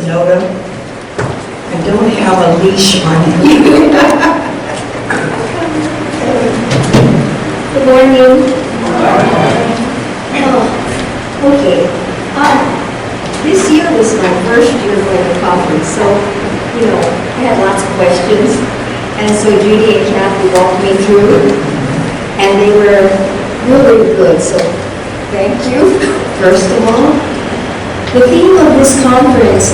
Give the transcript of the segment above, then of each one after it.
Noda. I don't have a leash on you. Good morning. Okay. This year was my first year going to conference, so, I had lots of questions. And so Judy and Kathy walked me through, and they were really good, so thank you, first of all. The theme of this conference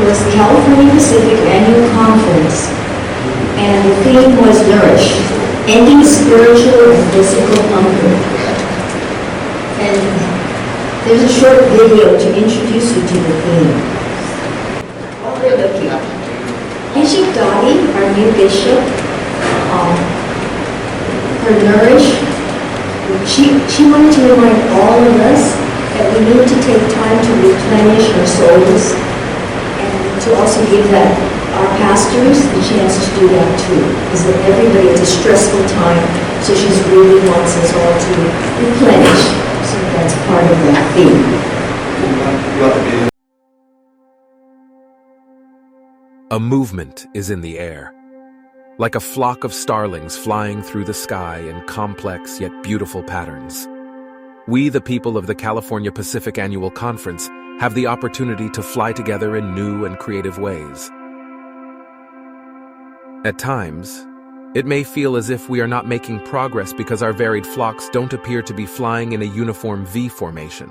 was the California Pacific Annual Conference, and the theme was Nourish, ending spiritual and physical hunger. And there's a short video to introduce you to the theme. While we're looking, Bishop Dottie, our new bishop, for Nourish, she wanted to remind all of us that we need to take time to replenish our souls, and to also give our pastors the chance to do that too. Because everybody, it's a stressful time, so she really wants us all to replenish. So that's part of that theme. A movement is in the air, like a flock of starlings flying through the sky in complex yet beautiful patterns. We, the people of the California Pacific Annual Conference, have the opportunity to fly together in new and creative ways. At times, it may feel as if we are not making progress because our varied flocks don't appear to be flying in a uniform V formation.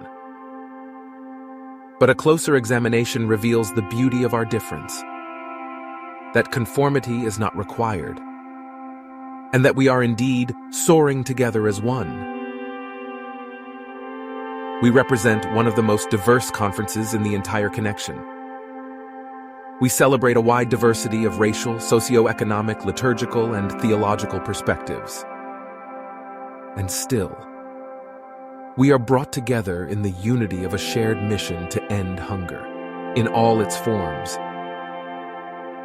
But a closer examination reveals the beauty of our difference, that conformity is not required, and that we are indeed soaring together as one. We represent one of the most diverse conferences in the entire connection. We celebrate a wide diversity of racial, socioeconomic, liturgical, and theological perspectives. And still, we are brought together in the unity of a shared mission to end hunger, in all its forms.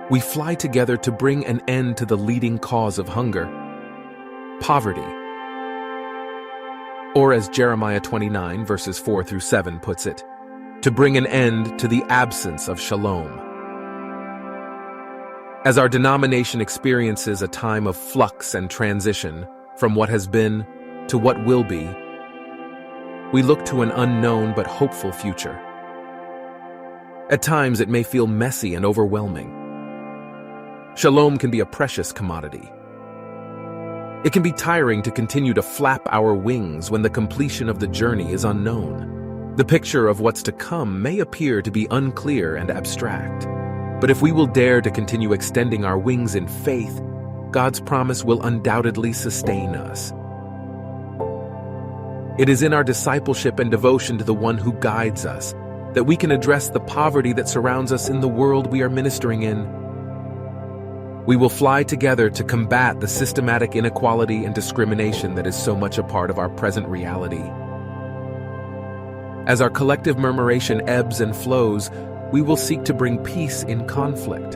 We fly together to bring an end to the leading cause of hunger, poverty. Or as Jeremiah 29 verses 4 through 7 puts it, to bring an end to the absence of shalom. As our denomination experiences a time of flux and transition from what has been to what will be, we look to an unknown but hopeful future. At times it may feel messy and overwhelming. Shalom can be a precious commodity. It can be tiring to continue to flap our wings when the completion of the journey is unknown. The picture of what's to come may appear to be unclear and abstract. But if we will dare to continue extending our wings in faith, God's promise will undoubtedly sustain us. It is in our discipleship and devotion to the one who guides us that we can address the poverty that surrounds us in the world we are ministering in. We will fly together to combat the systematic inequality and discrimination that is so much a part of our present reality. As our collective murmuration ebbs and flows, we will seek to bring peace in conflict.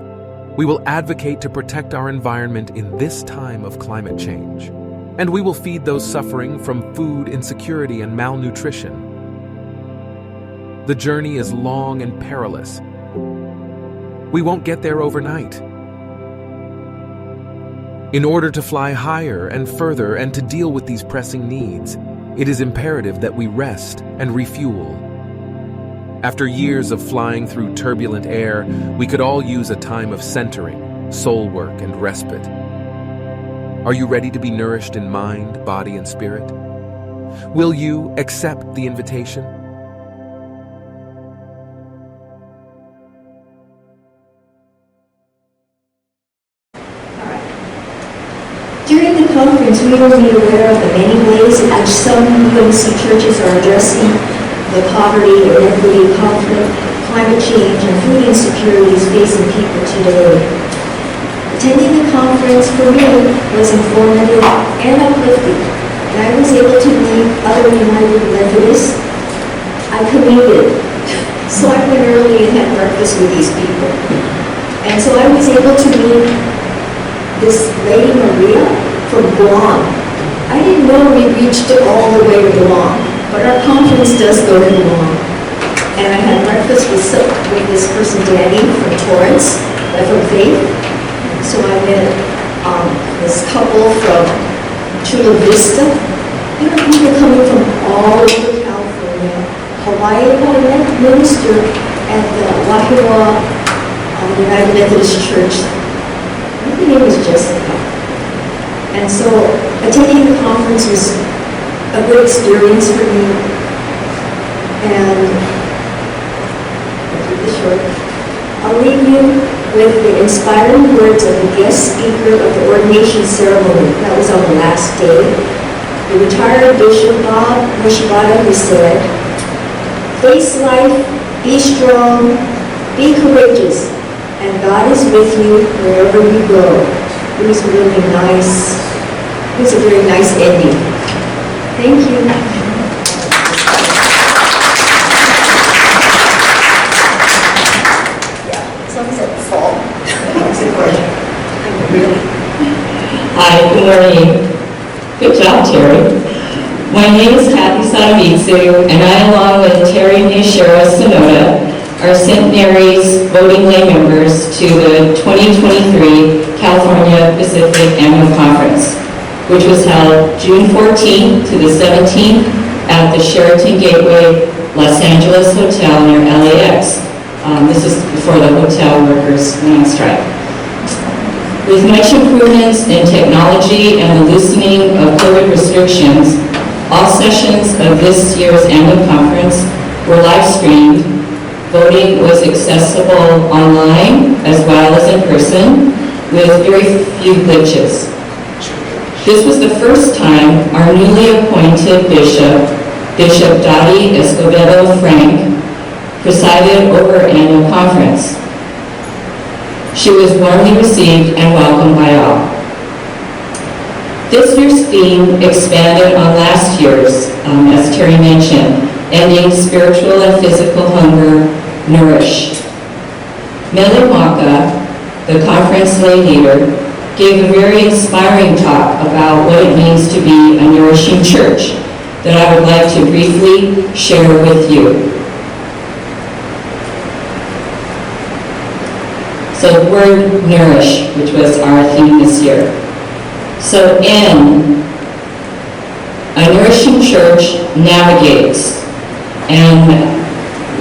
We will advocate to protect our environment in this time of climate change. And we will feed those suffering from food insecurity and malnutrition. The journey is long and perilous. We won't get there overnight. In order to fly higher and further and to deal with these pressing needs, it is imperative that we rest and refuel. After years of flying through turbulent air, we could all use a time of centering, soul work, and respite. Are you ready to be nourished in mind, body, and spirit? Will you accept the invitation? During the conference, we will be aware of the many ways in which some UMC churches are addressing the poverty, inequity, conflict, climate change, and food insecurities facing people today. Attending the conference for me was informative and uplifting, and I was able to meet other United Methodists. I commuted, so I went early and had breakfast with these people. And so I was able to meet this lady Maria from Guam. I didn't know we reached all the way to Guam, but our conference does go to Guam. And I had breakfast with Danny from Torrance, from Faith. So I met this couple from Chula Vista. You know, people coming from all over California, Hawaii. I met a minister at the Wahiawa United Methodist Church. I think her name was Jessica. And so attending the conference was a good experience for me. And I'll keep this short. I'll leave you with the inspiring words of the guest speaker of the ordination ceremony. That was on the last day. The retired Bishop Bob Mushibata, who said, "Face life, be strong, be courageous, and God is with you wherever you go." It was really nice. It was a very nice ending. Thank you. Hi, good morning. Good job, Terry. My name is Kathy Sadamitsu, and I, along with Terry Nishiro Sonoda, are Centenary's voting lay members to the 2023 California Pacific Annual Conference, which was held June 14th to the 17th at the Sheraton Gateway Los Angeles Hotel near LAX. This is before the hotel workers went on strike. With much improvements in technology and the loosening of COVID restrictions, all sessions of this year's annual conference were live streamed. Voting was accessible online as well as in person, with very few glitches. This was the first time our newly appointed bishop, Bishop Dottie Escobedo Frank, presided over our annual conference. She was warmly received and welcomed by all. This year's theme expanded on last year's, as Terry mentioned, ending spiritual and physical hunger, Nourish. Mele Maka, the conference lay leader, gave a very inspiring talk about what it means to be a nourishing church that I would like to briefly share with you. So the word nourish, which was our theme this year. So N, a nourishing church navigates. And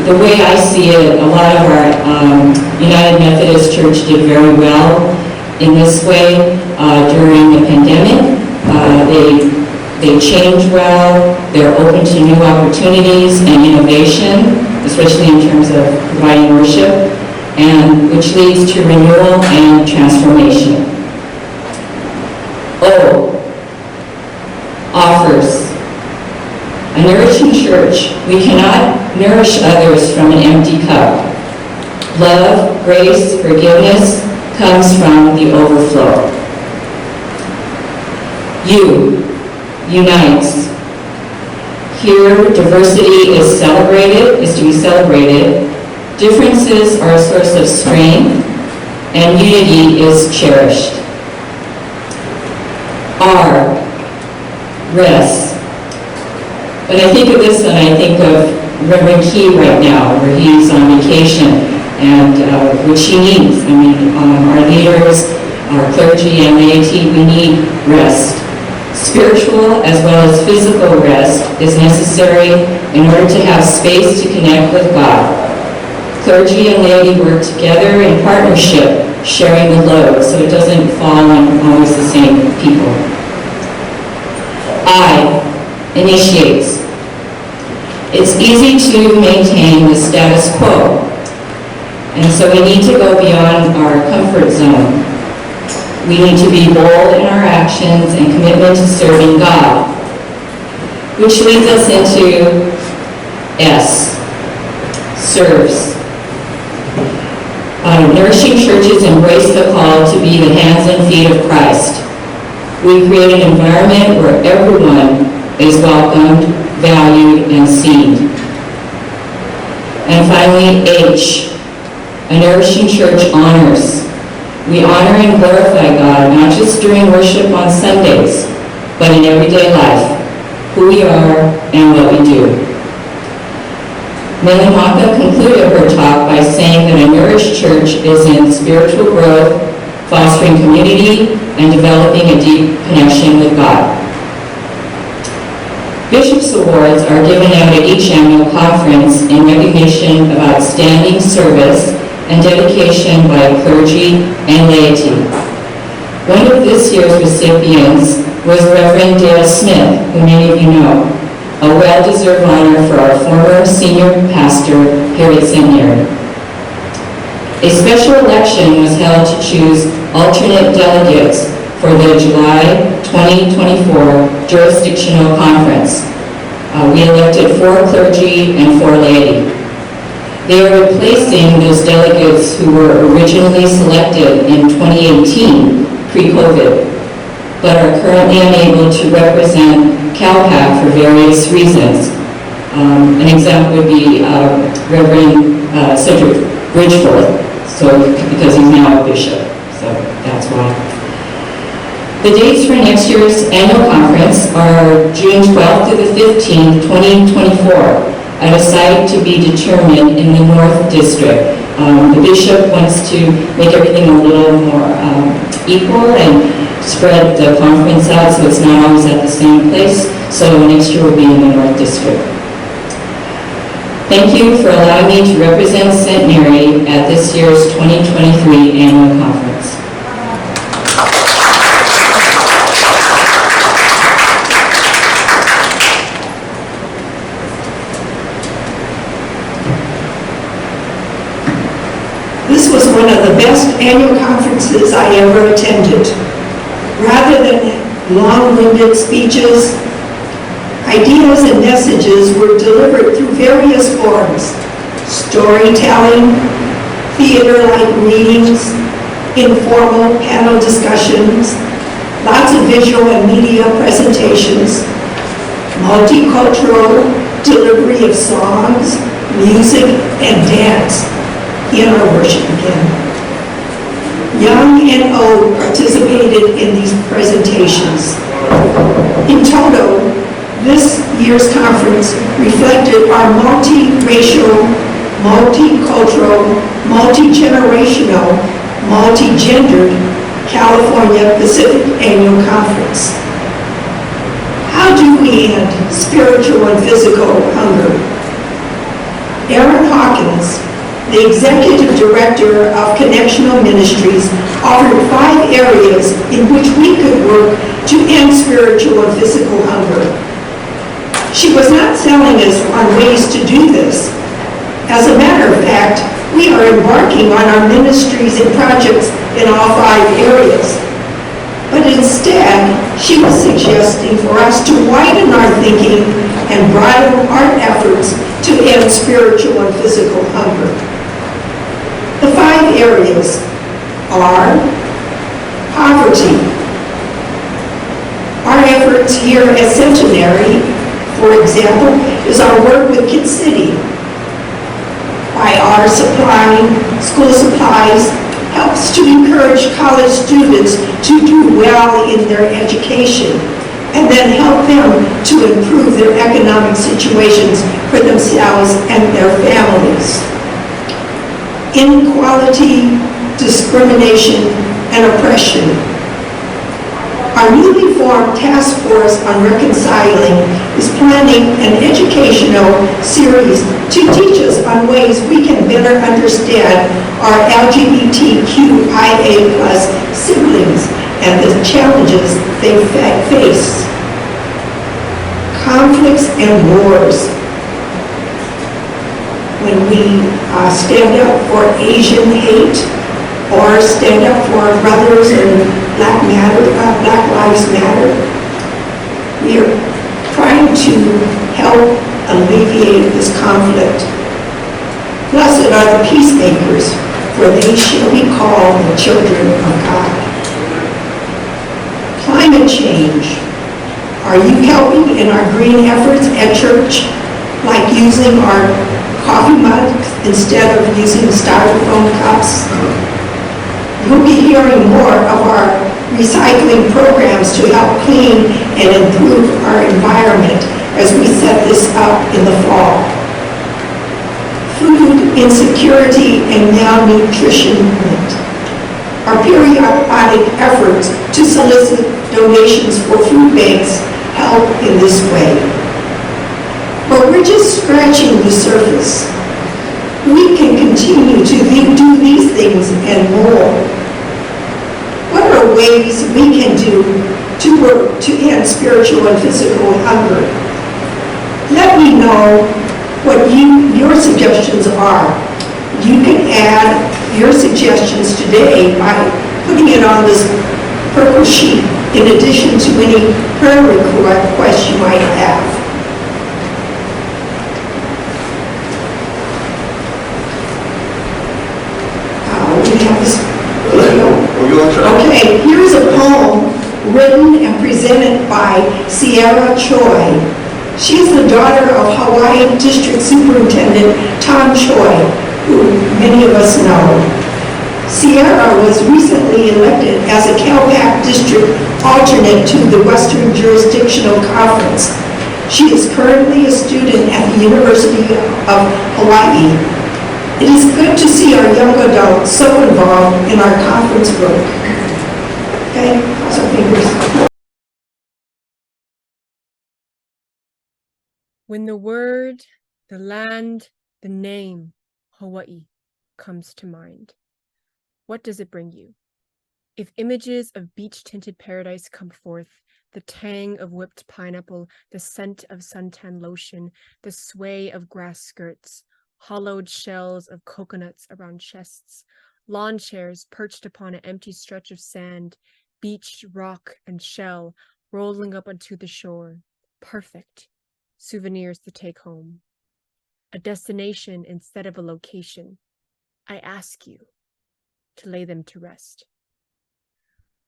the way I see it, a lot of our United Methodist Church did very well in this way during the pandemic. They change well, they're open to new opportunities and innovation, especially in terms of providing worship, and which leads to renewal and transformation. O, offers. A nourishing church, we cannot nourish others from an empty cup. Love, grace, forgiveness comes from the overflow. U, unites. Here, diversity is to be celebrated. Differences are a source of strength, and unity is cherished. R, rest. When I think of this, and I think of Reverend Key right now, where he's on vacation, and which he needs. I mean, our leaders, our clergy and laity, we need rest. Spiritual as well as physical rest is necessary in order to have space to connect with God. Clergy and laity work together in partnership, sharing the load, so it doesn't fall on always the same people. I, initiates. It's easy to maintain the status quo, and so we need to go beyond our comfort zone. We need to be bold in our actions and commitment to serving God, which leads us into S, serves. Nourishing churches embrace the call to be the hands and feet of Christ. We create an environment where everyone is welcomed, valued, and seen. And finally, H, a nourishing church honors. We honor and glorify God, not just during worship on Sundays, but in everyday life, who we are and what we do. Mele Maka concluded her talk by saying that a nourished church is in spiritual growth, fostering community, and developing a deep connection with God. Bishop's Awards are given out at each annual conference in recognition of outstanding service and dedication by clergy and laity. One of this year's recipients was Reverend Dale Smith, who many of you know, a well-deserved honor for our former senior pastor here at St. Mary. A special election was held to choose alternate delegates for the July 2024 jurisdictional conference. We elected 4 clergy and 4 laity. They are replacing those delegates who were originally selected in 2018, pre-COVID, but are currently unable to represent CalPAC for various reasons. An example would be Reverend Cedric Bridgeforth, because he's now a bishop, so that's why. The dates for next year's annual conference are June 12th to the 15th, 2024, at a site to be determined in the North District. The bishop wants to make everything a little more equal and spread the conference out so it's not always at the same place. So next year will be in the North District. Thank you for allowing me to represent St. Mary at this year's 2023 annual conference. This was one of the best annual conferences I ever attended. Rather than long-winded speeches, ideas and messages were delivered through various forms: storytelling, theater-like readings, informal panel discussions, lots of visual and media presentations, multicultural delivery of songs, music, and dance in our worship again. Young and old participated in these presentations. In total, this year's conference reflected our multi-racial, multicultural, multi-generational, multi-gendered California Pacific Annual Conference. How do we end spiritual and physical hunger? Aaron Hawkins, the Executive Director of Connectional Ministries, offered 5 areas in which we could work to end spiritual and physical hunger. She was not selling us on ways to do this. As a matter of fact, we are embarking on our ministries and projects in all 5 areas. But instead, she was suggesting for us to widen our thinking and broaden our efforts to end spiritual and physical hunger. The 5 areas are poverty. Our efforts here at Centenary, for example, is our work with Kid City. By our supplying school supplies helps to encourage college students to do well in their education and then help them to improve their economic situations for themselves and their families. Inequality, discrimination, and oppression. Our newly formed task force on reconciling is planning an educational series to teach us on ways we can better understand our LGBTQIA+ siblings and the challenges they face. Conflicts and wars. When we stand up for Asian hate or stand up for our brothers and Black Lives Matter, we are trying to help alleviate this conflict. Blessed are the peacemakers, for they shall be called the children of God. Climate change. Are you helping in our green efforts at church, like using our coffee mugs instead of using styrofoam cups? You'll be hearing more of our recycling programs to help clean and improve our environment as we set this up in the fall. food insecurity and malnutrition went. Our periodic efforts to solicit donations for food banks help in this way. But we're just scratching the surface. We can continue to do these things and more. What are ways we can do to work to end spiritual and physical hunger? Let me know what your suggestions are. You can add your suggestions today by putting it on this purple sheet in addition to any prayer requests you might have. We have this video. Okay, here's a poem written and presented by Sierra Choi. She is the daughter of Hawaii District Superintendent Tom Choi, who many of us know. Sierra was recently elected as a CalPAC district alternate to the Western Jurisdictional Conference. She is currently a student at the University of Hawaii. It is good to see our young adults so involved in our conference work. Okay, cross our fingers. When the word, the land, the name, Hawaii, comes to mind, what does it bring you? If images of beach-tinted paradise come forth, the tang of whipped pineapple, the scent of suntan lotion, the sway of grass skirts, hollowed shells of coconuts around chests, lawn chairs perched upon an empty stretch of sand, beach, rock, and shell rolling up onto the shore, perfect. Souvenirs to take home. A destination instead of a location. I ask you to lay them to rest.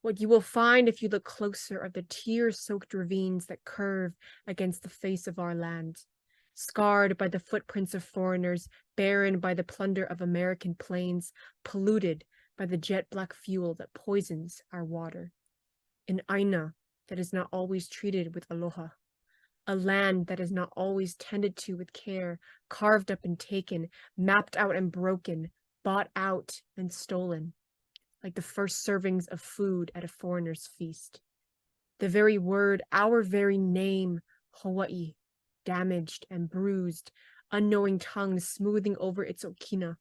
What you will find if you look closer are the tear-soaked ravines that curve against the face of our land, scarred by the footprints of foreigners, barren by the plunder of American plains, polluted by the jet-black fuel that poisons our water. An aina that is not always treated with aloha. A land that is not always tended to with care, carved up and taken, mapped out and broken, bought out and stolen, like the first servings of food at a foreigner's feast. The very word, our very name, Hawaii, damaged and bruised, unknowing tongues smoothing over its okina,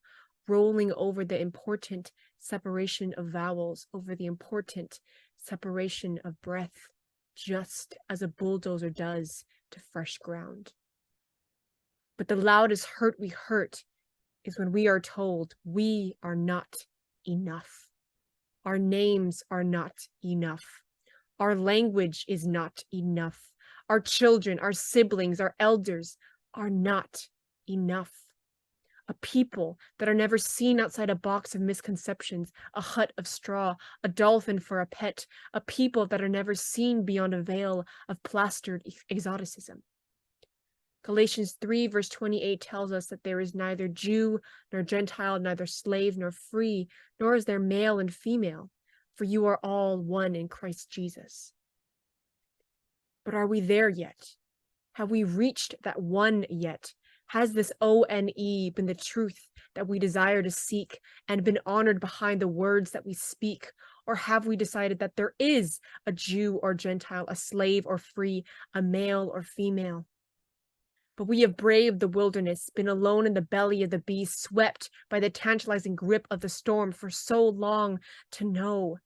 rolling over the important separation of vowels, over the important separation of breath, just as a bulldozer does to fresh ground. But the loudest hurt we hurt is when we are told we are not enough. Our names are not enough. Our language is not enough. Our children, our siblings, our elders are not enough. A people that are never seen outside a box of misconceptions, a hut of straw, a dolphin for a pet, a people that are never seen beyond a veil of plastered exoticism. Galatians 3 verse 28 tells us that there is neither Jew nor Gentile, neither slave nor free, nor is there male and female, for you are all one in Christ Jesus. But are we there yet? Have we reached that one yet? Has this O-N-E been the truth that we desire to seek and been honored behind the words that we speak? Or have we decided that there is a Jew or Gentile, a slave or free, a male or female? But we have braved the wilderness, been alone in the belly of the beast, swept by the tantalizing grip of the storm for so long to know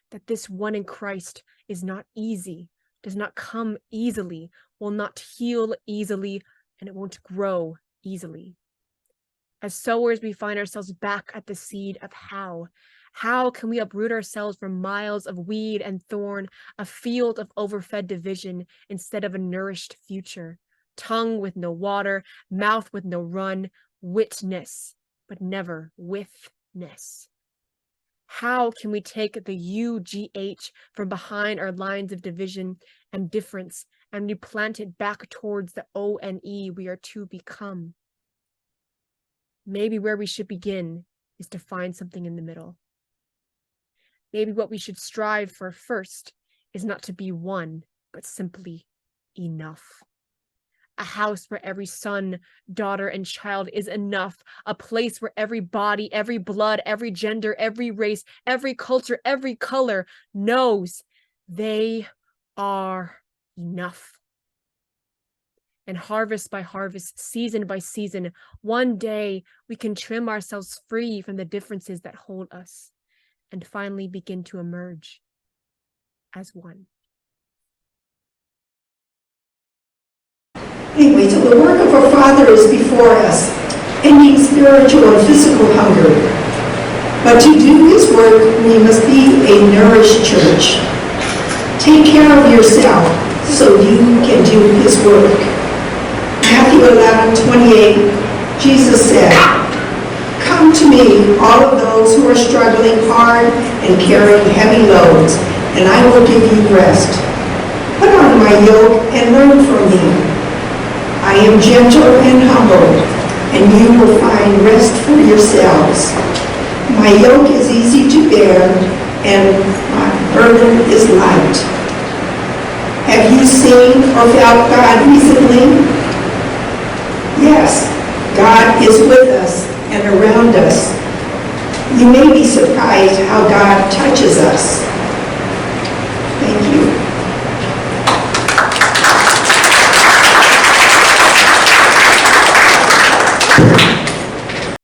that this one in Christ is not easy, does not come easily, will not heal easily, and it won't grow easily. As sowers, we find ourselves back at the seed of how. How can we uproot ourselves from miles of weed and thorn, a field of overfed division instead of a nourished future? Tongue with no water, mouth with no run, witness, but never withness. How can we take the UGH from behind our lines of division and difference and replant it back towards the ONE we are to become? Maybe where we should begin is to find something in the middle. Maybe what we should strive for first is not to be one, but simply enough. a house where every son, daughter, and child is enough, a place where every body, every blood, every gender, every race, every culture, every color knows they are enough. And harvest by harvest, season by season, one day we can trim ourselves free from the differences that hold us and finally begin to emerge as one. Anyway, so the work of our Father is before us, ending spiritual and physical hunger. But to do His work, we must be a nourished church. Take care of yourself so you can do His work. Matthew 11:28, Jesus said, "Come to me, all of those who are struggling hard and carrying heavy loads, and I will give you rest. Put on my yoke and learn from me. I am gentle and humble, and you will find rest for yourselves. My yoke is easy to bear, and my burden is light." Have you seen or felt God recently? Yes, God is with us and around us. You may be surprised how God touches us.